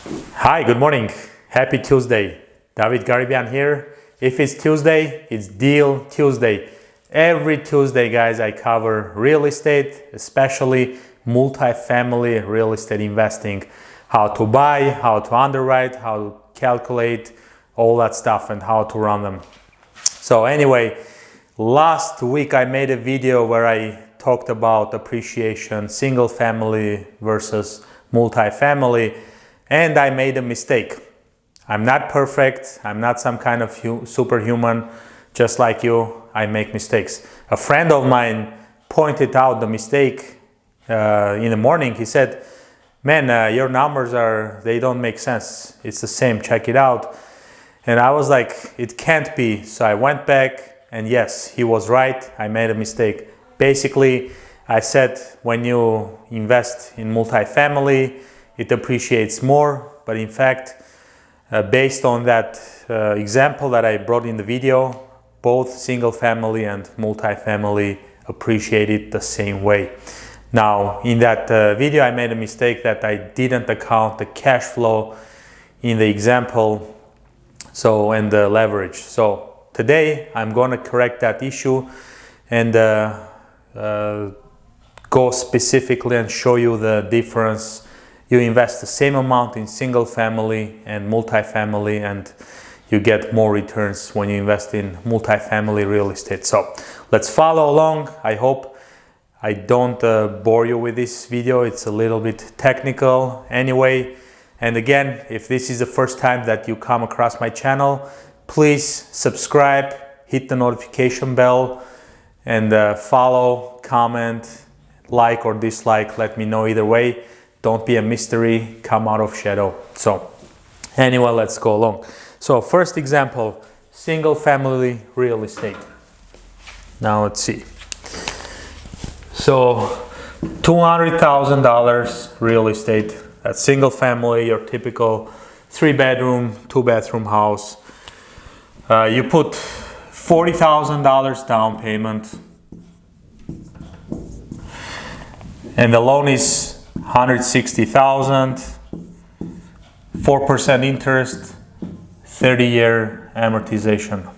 Hi, good morning. Happy Tuesday. Davit Gharibyan here. If it's Tuesday, it's Deal Tuesday. Every Tuesday, guys, I cover real estate, especially multifamily real estate investing. How to buy, how to underwrite, how to calculate, all that stuff, and how to run them. So anyway, last week I made a video where I talked about appreciation, single family versus multifamily. And I made a mistake. I'm not perfect. I'm not some kind of superhuman. Just like you, I make mistakes. A friend of mine pointed out the mistake in the morning. He said, man, your numbers they don't make sense. It's the same, check it out. And I was like, it can't be. So I went back and yes, he was right. I made a mistake. Basically, I said when you invest in multifamily, it appreciates more, but in fact, based on that example that I brought in the video, both single family and multifamily appreciate it the same way. Now, in that video, I made a mistake that I didn't account the cash flow in the example, and the leverage. So today, I'm going to correct that issue and go specifically and show you the difference. You invest the same amount in single family and multifamily, and you get more returns when you invest in multifamily real estate. So let's follow along. I hope I don't bore you with this video. It's a little bit technical anyway. And again, if this is the first time that you come across my channel, please subscribe, hit the notification bell, and follow, comment, like or dislike. Let me know either way. Don't be a mystery, come out of shadow. So anyway, let's go along. So first example, single family real estate. Now let's see. So $200,000 real estate, that's single family, your typical 3-bedroom, 2-bathroom house. You put $40,000 down payment, and the loan is $160,000, 4% interest, 30-year amortization.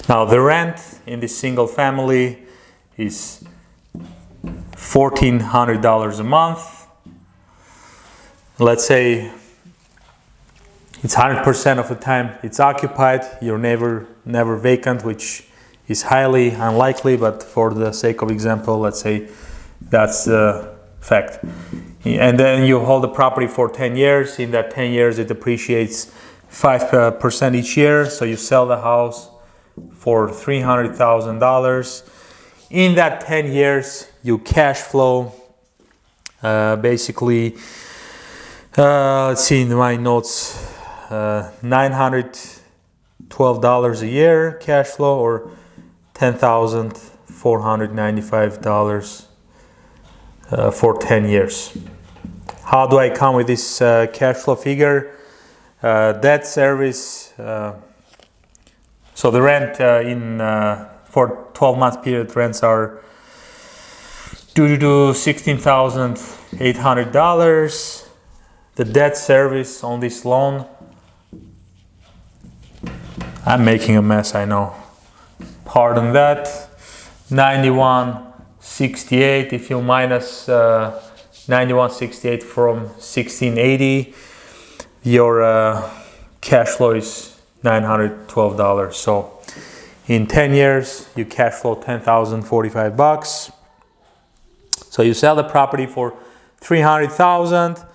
Now the rent in this single family is $1,400 a month. Let's say it's 100% of the time it's occupied. You're never vacant, which is highly unlikely, but for the sake of example, let's say that's the fact. And then you hold the property for 10 years. In that 10 years, it appreciates 5% each year. So you sell the house for $300,000. In that 10 years, you cash flow basically, let's see in my notes, $912 a year cash flow, or $10,495 for 10 years. How do I come with this cash flow figure? Debt service. So the rent for 12 month period rents are due to $16,800. The debt service on this loan, I'm making a mess, I know. Pardon that. 9168. If you minus 9168 from 1680, your cash flow is $912. So in 10 years, you cash flow $10,045. So you sell the property for $300,000.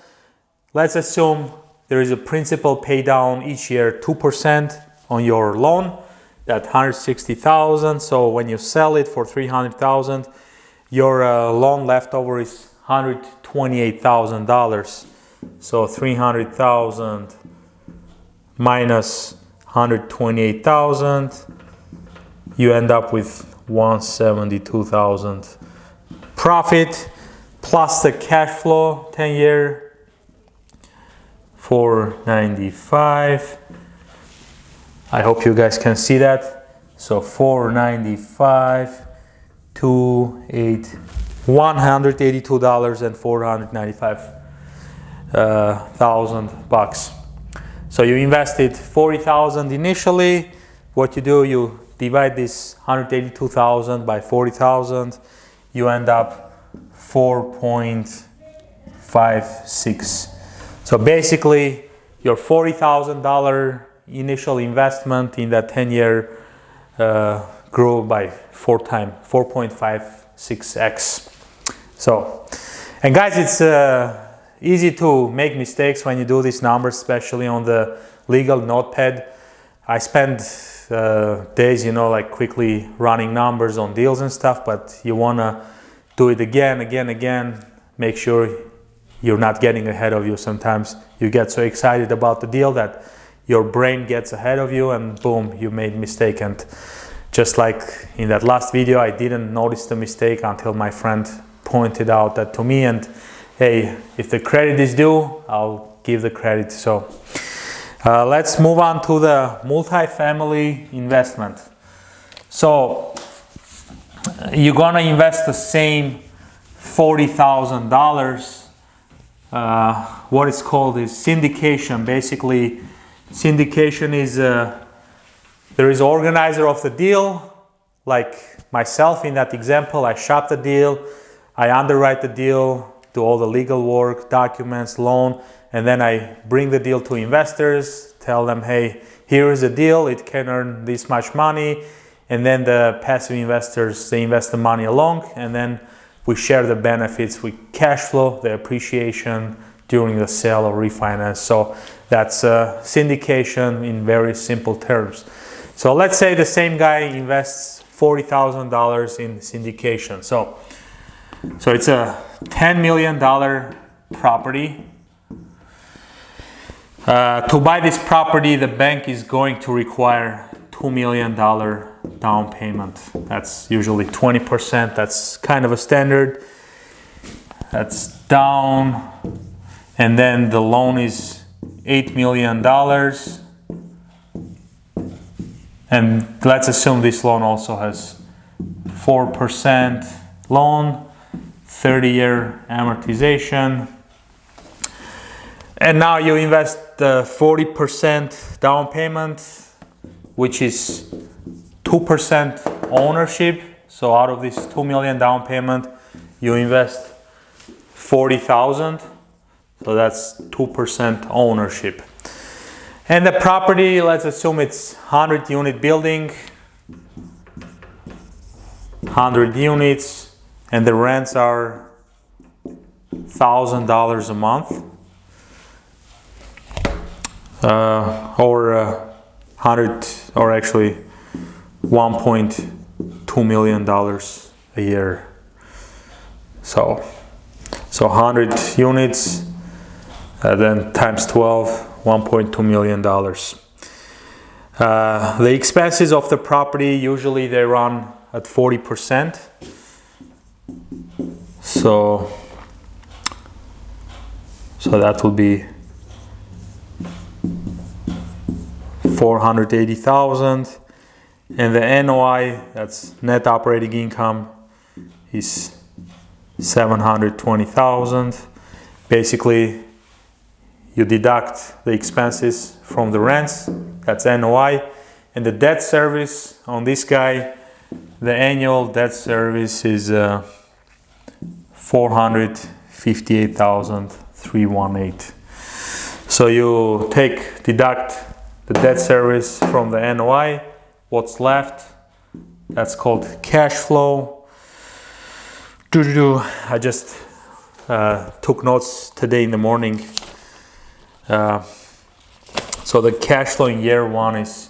Let's assume there is a principal pay down each year, 2% on your loan. That $160,000. So when you sell it for $300,000, your loan leftover is $128,000. So $300,000 minus $128,000, you end up with $172,000 profit, plus the cash flow 10-year $495. I hope you guys can see that. So $495 to $182 and $495 $40,000. So you invested 40,000 initially. What you do, you divide this 182,000 by 40,000. You end up 4.56. So basically, your $40,000 initial investment in that 10-year grew by 4.56x. So, and guys, it's easy to make mistakes when you do these numbers, especially on the legal notepad. I spend days, like quickly running numbers on deals and stuff, but you want to do it again. Make sure you're not getting ahead of you. Sometimes you get so excited about the deal that your brain gets ahead of you and boom, you made a mistake. And just like in that last video, I didn't notice the mistake until my friend pointed out that to me. And hey, if the credit is due, I'll give the credit. So let's move on to the multifamily investment. So you're gonna invest the same $40,000. What is called is syndication. Basically, syndication is there is an organizer of the deal, like myself in that example. I shop the deal, I underwrite the deal, do all the legal work, documents, loan, and then I bring the deal to investors, tell them, hey, here is a deal, it can earn this much money, and then the passive investors, they invest the money along, and then we share the benefits with cash flow, the appreciation during the sale or refinance. So that's syndication in very simple terms. So let's say the same guy invests $40,000 in syndication. So it's a $10 million property. To buy this property, the bank is going to require $2 million down payment. That's usually 20%. That's kind of a standard. That's down. And then the loan is $8 million. And let's assume this loan also has 4% loan, 30-year amortization. And now you invest the 40% down payment, which is 2% ownership. So out of this $2 million down payment, you invest 40,000. So that's 2% ownership. And the property, let's assume it's 100 unit building, 100 units, and the rents are $1,000 a month. Or 100, or actually $1.2 million a year. So 100 units, then times 12, $1.2 million. The expenses of the property, usually they run at 40%. So that will be 480,000, and the NOI, that's net operating income, is 720,000. Basically, you deduct the expenses from the rents, that's NOI, and the debt service on this guy, the annual debt service is 458,318. So you deduct the debt service from the NOI, what's left, that's called cash flow. I just took notes today in the morning. So the cash flow in year one is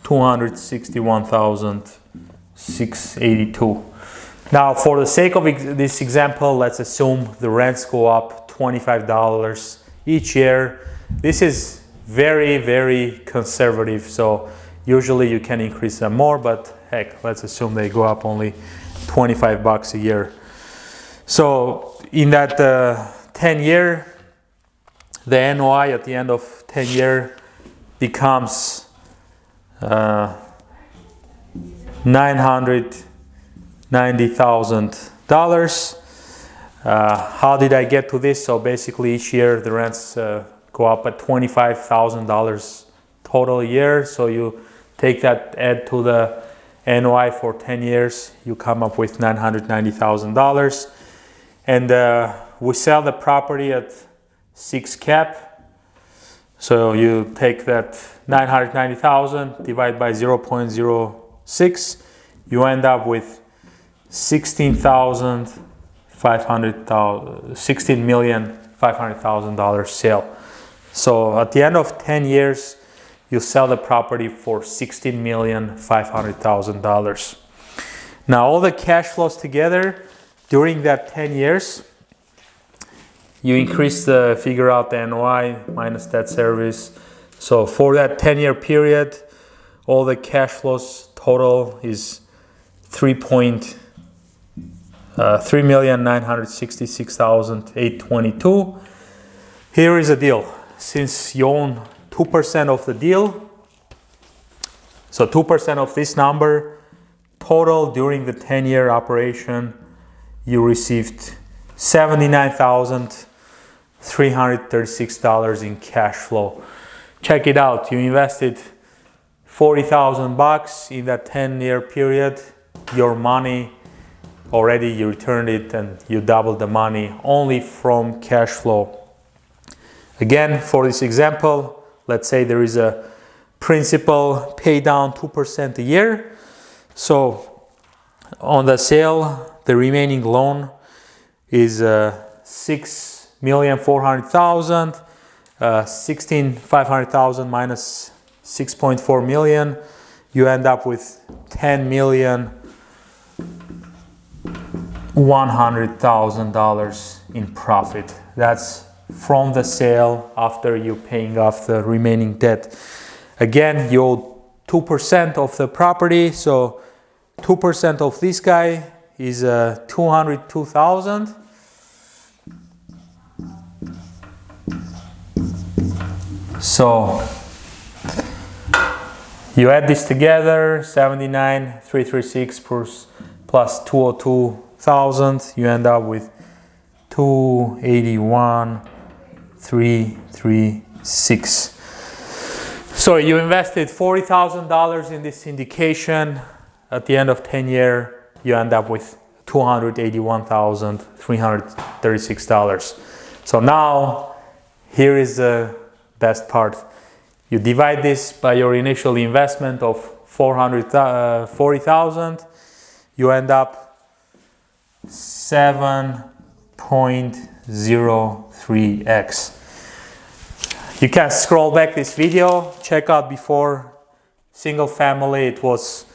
261,682. Now, for the sake of this example, let's assume the rents go up $25 each year. This is very, very conservative. So usually you can increase them more, but heck, let's assume they go up only $25 a year. So in that 10 year, the NOI at the end of 10 year becomes $990,000. How did I get to this? So basically each year the rents go up at $25,000 total a year. So you take that, add to the NOI for 10 years, you come up with $990,000. And we sell the property at 6 cap. So you take that 990,000 divide by 0.06, you end up with $16,500,000 sale. So at the end of 10 years, you sell the property for $16,500,000. Now all the cash flows together during that 10 years, you figure out the NOI minus debt service. So for that 10-year period, all the cash flows total is $3,966,822. Here is a deal. Since you own 2% of the deal, so 2% of this number, total during the 10-year operation, you received $79,336 in cash flow. Check it out. You invested $40,000 in that 10-year period. Your money already, you returned it and you doubled the money only from cash flow. Again, for this example, let's say there is a principal pay down 2% a year. So on the sale, the remaining loan is $6,400,000, $16,500,000 minus $6.4 million. You end up with $10,100,000 in profit. That's from the sale after you paying off the remaining debt. Again, you owe 2% of the property, so 2% of this guy is $202,000. So you add this together, 79,336 plus 202,000, you end up with 281,336. So you invested $40,000 in this syndication. At the end of 10 years, you end up with $281,336. So now, here is the best part. You divide this by your initial investment of $40,000. You end up 7.03x. You can scroll back this video, check out before single family, it was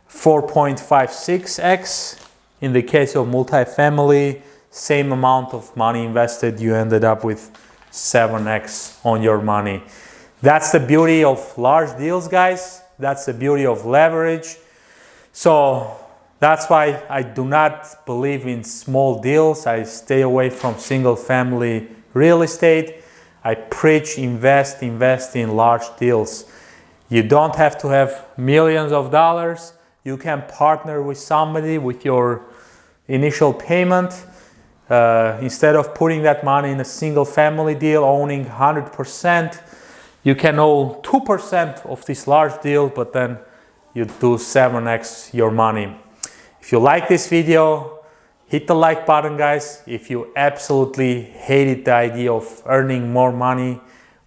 4.56x. In the case of multifamily, same amount of money invested, you ended up with 7x on your money. That's the beauty of large deals, guys. That's the beauty of leverage. So that's why I do not believe in small deals. I stay away from single family real estate. I preach invest in large deals. You don't have to have millions of dollars. You can partner with somebody with your initial payment. Instead of putting that money in a single family deal, owning 100%, you can own 2% of this large deal, but then you do 7x your money. If you like this video, hit the like button, guys. If you absolutely hated the idea of earning more money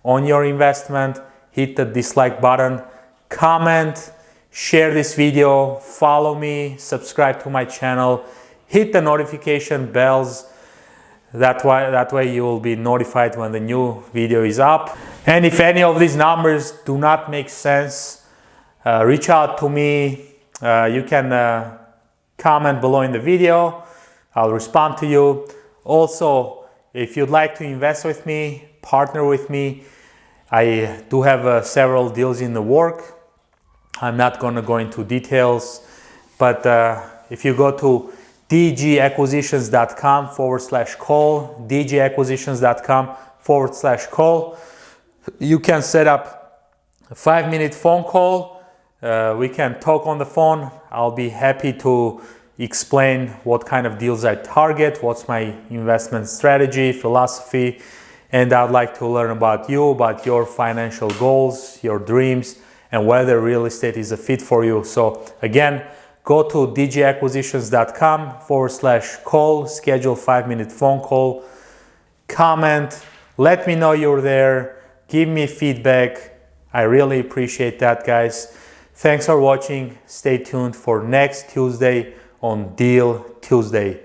on your investment, hit the dislike button, comment, share this video, follow me, subscribe to my channel, hit the notification bells. That way you will be notified when the new video is up. And if any of these numbers do not make sense, reach out to me. You can comment below in the video. I'll respond to you. Also, if you'd like to invest with me, partner with me, I do have several deals in the work. I'm not going to go into details, but if you go to dgacquisitions.com/call, dgacquisitions.com/call, you can set up a 5-minute phone call. We can talk on the phone. I'll be happy to explain what kind of deals I target, what's my investment strategy, philosophy, and I'd like to learn about you, about your financial goals, your dreams, and whether real estate is a fit for you. So again, go to dgacquisitions.com/call, schedule 5-minute phone call, comment, let me know you're there, give me feedback. I really appreciate that, guys. Thanks for watching. Stay tuned for next Tuesday on Deal Tuesday.